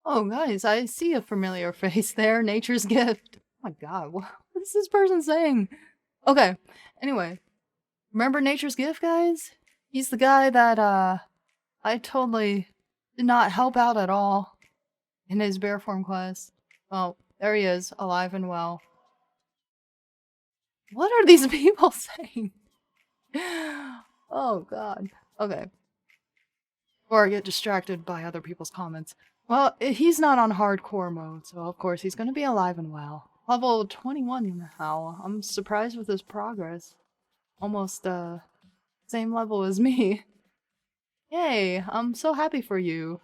Oh, guys, I see a familiar face there. Nature's gift. Oh my god, what is this person saying? Okay, anyway, remember Nature's gift, guys? He's the guy that, I totally did not help out at all in his bear form quest. Well, there he is, alive and well. What are these people saying? Oh god. Okay. Or get distracted by other people's comments. Well, he's not on hardcore mode, so of course he's gonna be alive and well. Level 21 now. I'm surprised with his progress. Almost, same level as me. Yay, I'm so happy for you.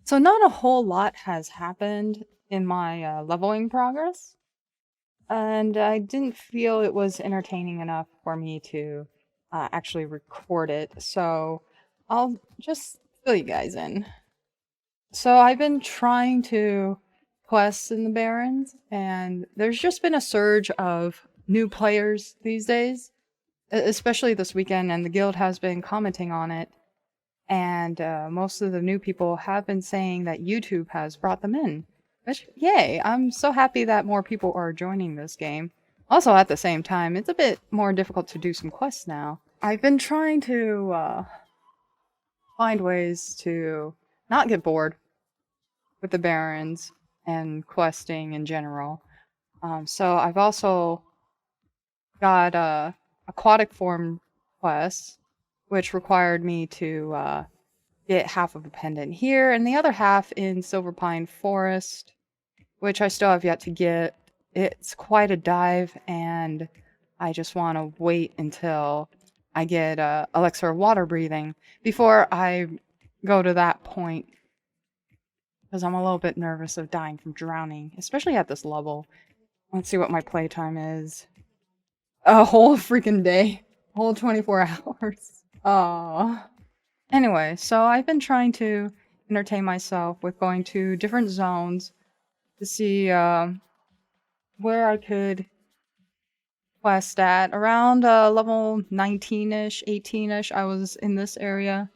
So not a whole lot has happened in my leveling progress, and I didn't feel it was entertaining enough for me to actually record it, so I'll just fill you guys in. So I've been trying to quest in the Barrens, and there's just been a surge of new players these days, especially this weekend, and the guild has been commenting on it. And most of the new people have been saying that YouTube has brought them in. Which, yay, I'm so happy that more people are joining this game. Also, at the same time, it's a bit more difficult to do some quests now. I've been trying to find ways to not get bored with the Barrens and questing in general. So I've also got aquatic form quests, which required me to get half of a pendant here and the other half in Silver Pine Forest, which I still have yet to get. It's quite a dive, and I just want to wait until I get elixir of water breathing before I go to that point, because I'm a little bit nervous of dying from drowning, especially at this level. Let's see what my playtime is. A whole freaking day. A whole 24 hours. Aww. Anyway, so I've been trying to entertain myself with going to different zones to see where I could quest at. Around level 19-ish, 18-ish, I was in this area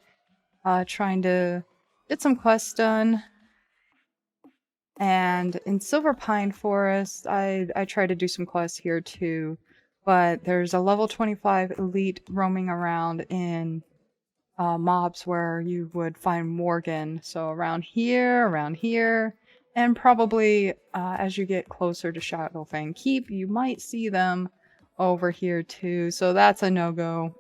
trying to get some quests done. And in Silver Pine Forest, I tried to do some quests here too, but there's a level 25 elite roaming around in mobs where you would find Morgan. So around here, and probably as you get closer to Shadowfang Keep, you might see them over here too. So that's a no-go.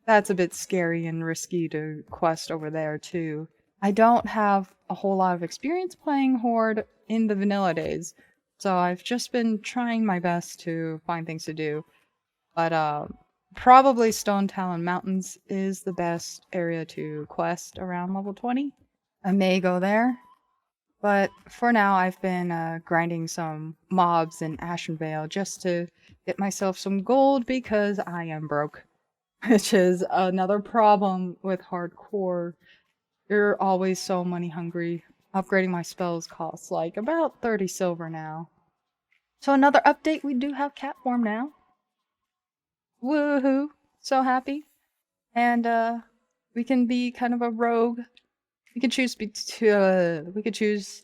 That's a bit scary and risky to quest over there too. I don't have a whole lot of experience playing Horde in the vanilla days, so I've just been trying my best to find things to do. But probably Stone Talon Mountains is the best area to quest around level 20. I may go there, but for now I've been grinding some mobs in Ashenvale just to get myself some gold because I am broke. Which is another problem with hardcore. You're always so money hungry. Upgrading my spells costs like about 30 silver now. So another update, we do have cat form now. Woohoo! So happy. And we can be kind of a rogue. We can choose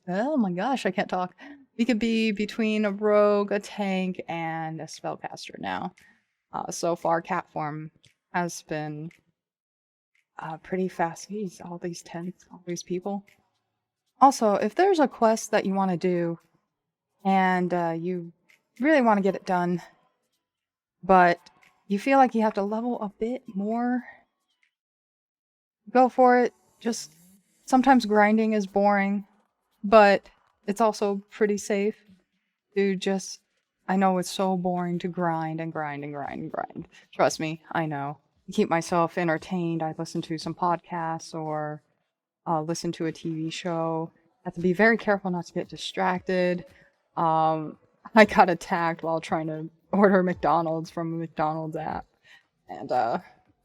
oh my gosh, I can't talk. We could be between a rogue, a tank, and a spellcaster now. So far cat form has been pretty fast. Geez, all these tents, all these people. Also, if there's a quest that you want to do and you really want to get it done, but you feel like you have to level a bit more, go for it. Just sometimes grinding is boring, but it's also pretty safe to just. I know it's so boring to grind and grind and grind and grind. Trust me, I know. Keep myself entertained. I listen to some podcasts or listen to a TV show. I have to be very careful not to get distracted. I got attacked while trying to order McDonald's from a McDonald's app, and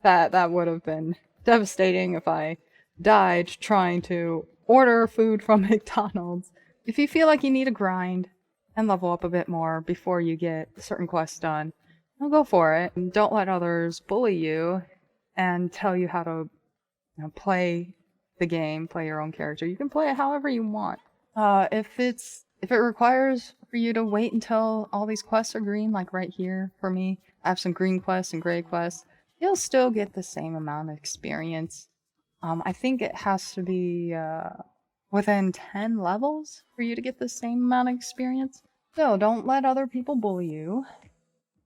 that would have been devastating if I died trying to order food from McDonald's. If you feel like you need a grind and level up a bit more before you get certain quests done, well, go for it. And don't let others bully you and tell you how to play the game, play your own character. You can play it however you want. If it requires for you to wait until all these quests are green, like right here for me, I have some green quests and gray quests, you'll still get the same amount of experience. I think it has to be within 10 levels for you to get the same amount of experience. So don't let other people bully you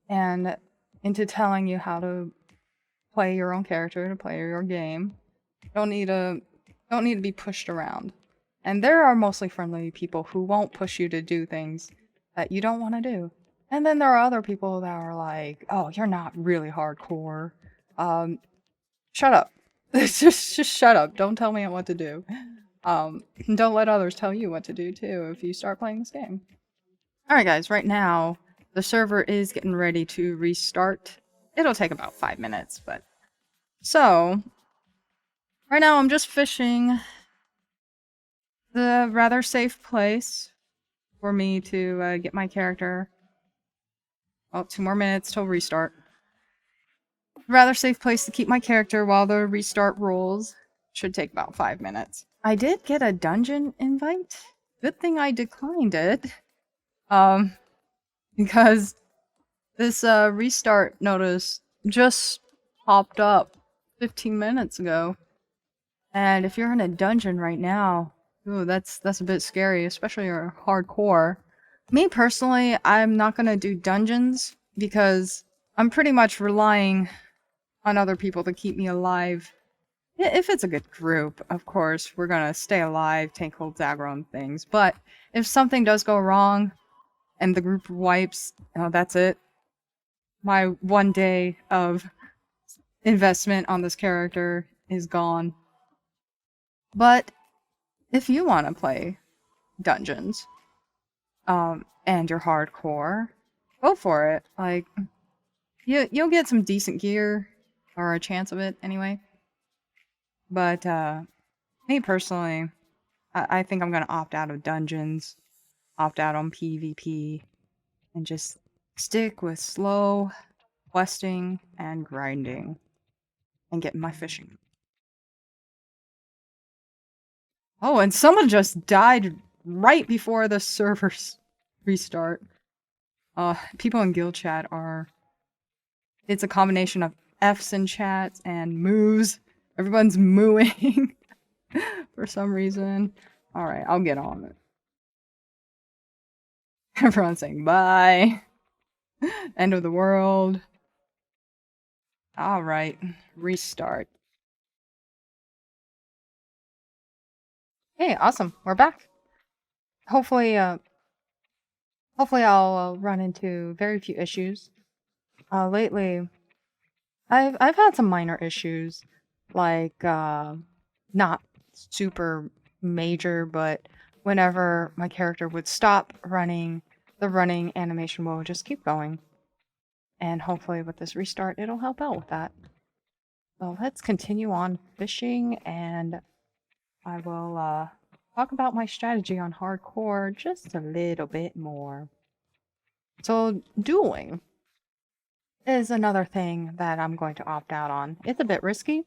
and into telling you how to play your own character, to play your game. Don't need to don't need to be pushed around. And there are mostly friendly people who won't push you to do things that you don't want to do. And then there are other people that are like, "Oh, you're not really hardcore. Um, shut up. just shut up. Don't tell me what to do. Don't let others tell you what to do too if you start playing this game." All right, guys. Right now, the server is getting ready to restart. It'll take about 5 minutes, but so right now I'm just fishing the rather safe place for me to get my character. Oh, 2 more minutes till restart. Rather safe place to keep my character while the restart rolls. Should take about 5 minutes. I did get a dungeon invite. Good thing I declined it. Because this restart notice just popped up 15 minutes ago. And if you're in a dungeon right now, ooh, that's a bit scary, especially if you're hardcore. Me personally, I'm not gonna do dungeons because I'm pretty much relying on other people to keep me alive. If it's a good group, of course, we're gonna stay alive, take hold aggro and things. But if something does go wrong and the group wipes, that's it. My 1 day of investment on this character is gone. But if you want to play dungeons, and you're hardcore, go for it. Like, you'll get some decent gear, or a chance of it anyway. But me personally, I think I'm gonna opt out of dungeons, opt out on PvP, and just stick with slow questing and grinding, and getting my fishing. Oh, and someone just died right before the servers restart. People in guild chat are... It's a combination of Fs in chat and moos. Everyone's mooing for some reason. Alright, I'll get on it. Everyone's saying bye. End of the world. Alright, restart. Hey, awesome. We're back. Hopefully I'll run into very few issues. Lately, I've had some minor issues, like not super major, but whenever my character would stop running, the running animation will just keep going. And hopefully with this restart, it'll help out with that. So let's continue on fishing, and I will talk about my strategy on hardcore just a little bit more. So dueling is another thing that I'm going to opt out on. It's a bit risky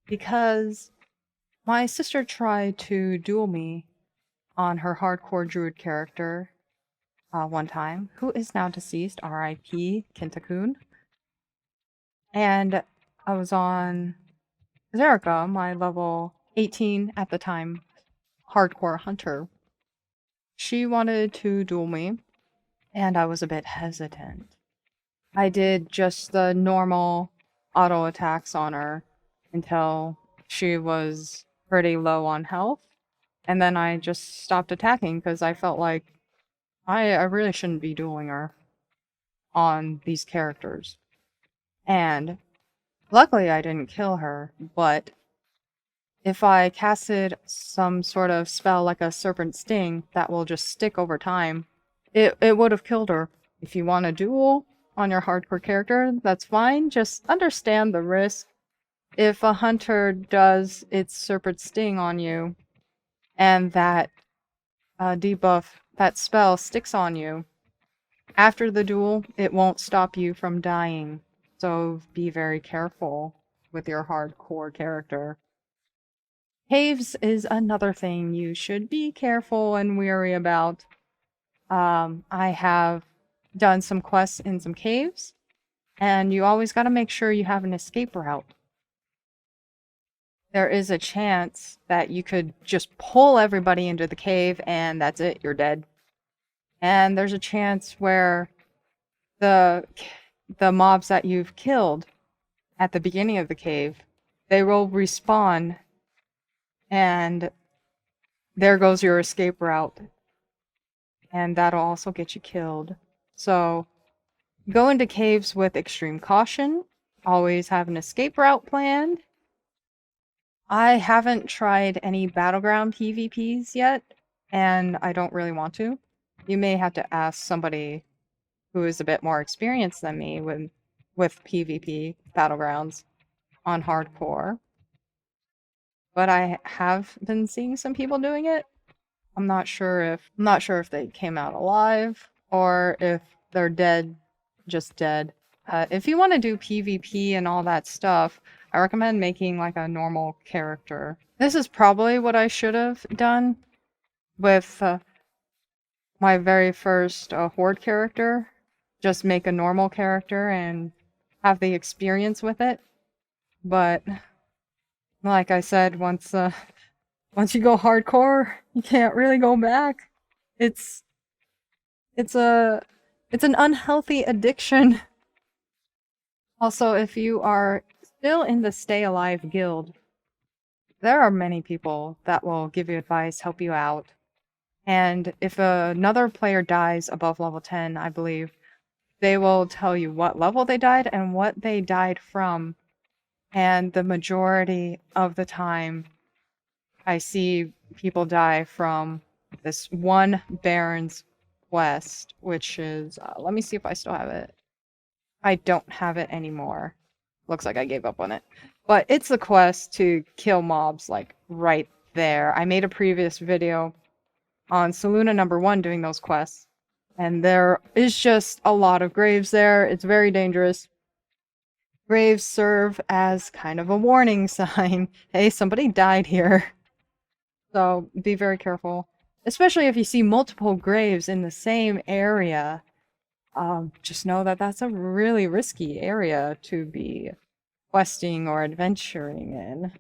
because my sister tried to duel me on her hardcore druid character one time, who is now deceased, R.I.P. Kintakun. And I was on Zerika, my level 18 at the time hardcore hunter. She wanted to duel me, and I was a bit hesitant. I did just the normal auto attacks on her until she was pretty low on health. And then I just stopped attacking because I felt like I really shouldn't be dueling her on these characters. And luckily I didn't kill her, but if I casted some sort of spell like a Serpent Sting that will just stick over time, it would have killed her. If you want to duel on your hardcore character, that's fine. Just understand the risk. If a hunter does its Serpent Sting on you, and that debuff, that spell sticks on you, after the duel, it won't stop you from dying. So be very careful with your hardcore character. Caves is another thing you should be careful and wary about. I have done some quests in some caves, and you always got to make sure you have an escape route. There is a chance that you could just pull everybody into the cave and that's it, you're dead. And there's a chance where the mobs that you've killed at the beginning of the cave, they will respawn, and there goes your escape route. And that'll also get you killed. So go into caves with extreme caution. Always have an escape route planned. I haven't tried any battleground PvPs yet, and I don't really want to. You may have to ask somebody who is a bit more experienced than me with PvP battlegrounds on hardcore. But I have been seeing some people doing it. I'm not sure if they came out alive or if they're dead, just dead. If you want to do PvP and all that stuff, I recommend making like a normal character. This is probably what I should have done with my very first Horde character. Just make a normal character and have the experience with it. But like I said, once you go hardcore, you can't really go back. It's an unhealthy addiction. Also, if you are still in the Stay Alive guild, there are many people that will give you advice, help you out. And if another player dies above level 10, I believe, they will tell you what level they died and what they died from. And the majority of the time, I see people die from this one Baron's quest, which is, let me see if I still have it. I don't have it anymore. Looks like I gave up on it. But it's the quest to kill mobs, like, right there. I made a previous video on Soluna #1 doing those quests. And there is just a lot of graves there. It's very dangerous. Graves serve as kind of a warning sign. Hey, somebody died here. So be very careful. Especially if you see multiple graves in the same area. Just know that that's a really risky area to be questing or adventuring in.